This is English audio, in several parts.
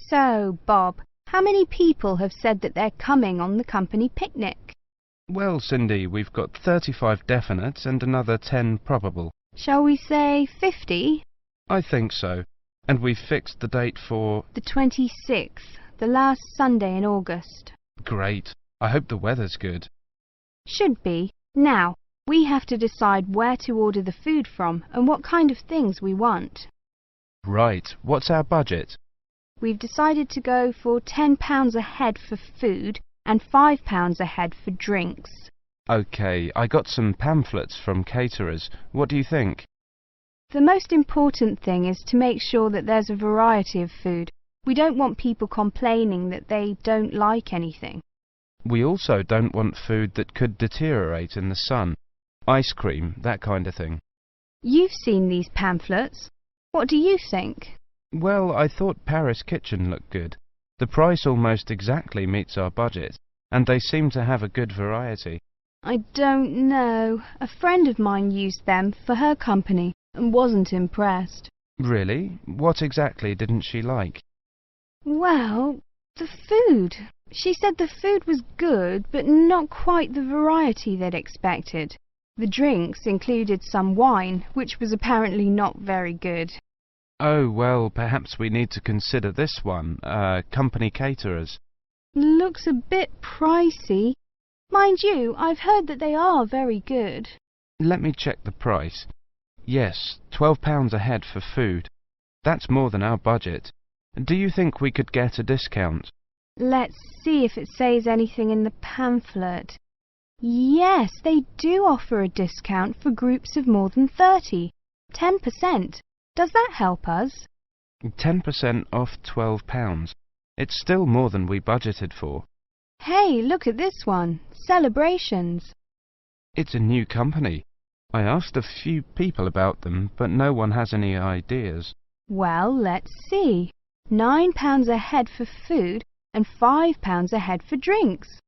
So, Bob, how many people have said that they're coming on the company picnic? Well, Cindy, we've got 35 definite and another 10 probable. Shall we say 50? I think so. And we've fixed the date for... The 26th, the last Sunday in August. Great. I hope the weather's good. Should be. Now, we have to decide where to order the food from and what kind of things we want. Right. What's our budget? We've decided to go for £10 a head for food and £5 a head for drinks. OK, I got some pamphlets from caterers. What do you think? The most important thing is to make sure that there's a variety of food. We don't want people complaining that they don't like anything. We also don't want food that could deteriorate in the sun. Ice cream, that kind of thing. You've seen these pamphlets. What do you think? Well, I thought Paris Kitchen looked good. The price almost exactly meets our budget, and they seem to have a good variety. I don't know. A friend of mine used them for her company and wasn't impressed. Really? What exactly didn't she like? Well, the food. She said the food was good, but not quite the variety they'd expected. The drinks included some wine, which was apparently not very good. Oh, well, perhaps we need to consider this one, company caterers. Looks a bit pricey. Mind you, I've heard that they are very good. Let me check the price. Yes, £12 a head for food. That's more than our budget. Do you think we could get a discount? Let's see if it says anything in the pamphlet. Yes, they do offer a discount for groups of more than 30. 10%. Does that help us? 10% off £12. It's still more than we budgeted for. Hey, look at this one. Celebrations. It's a new company. I asked a few people about them, but no one has any ideas. Well, let's see. £9 a head for food and £5 a head for drinks.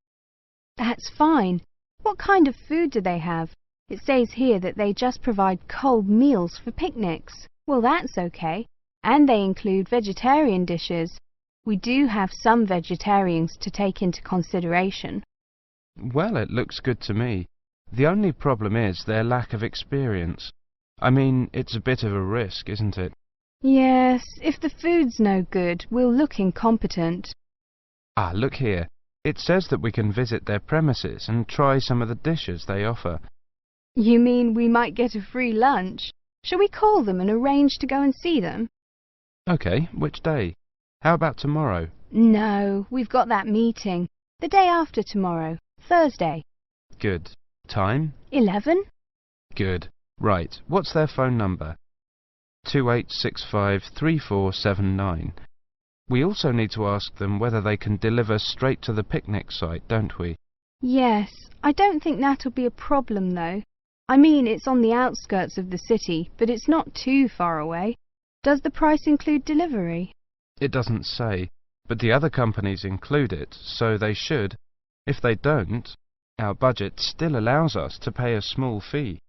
That's fine. What kind of food do they have? It says here that they just provide cold meals for picnics. Well, that's okay. And they include vegetarian dishes. We do have some vegetarians to take into consideration. Well, it looks good to me. The only problem is their lack of experience. I mean, it's a bit of a risk, isn't it? Yes, if the food's no good, we'll look incompetent. Ah, look here. It says that we can visit their premises and try some of the dishes they offer. You mean we might get a free lunch? Shall we call them and arrange to go and see them? OK, which day? How about tomorrow? No, we've got that meeting. The day after tomorrow, Thursday. Good. Time? 11? Good. Right, what's their phone number? 28653479. We also need to ask them whether they can deliver straight to the picnic site, don't we? Yes, I don't think that'll be a problem though. I mean, it's on the outskirts of the city, but it's not too far away. Does the price include delivery? It doesn't say, but the other companies include it, so they should. If they don't, our budget still allows us to pay a small fee.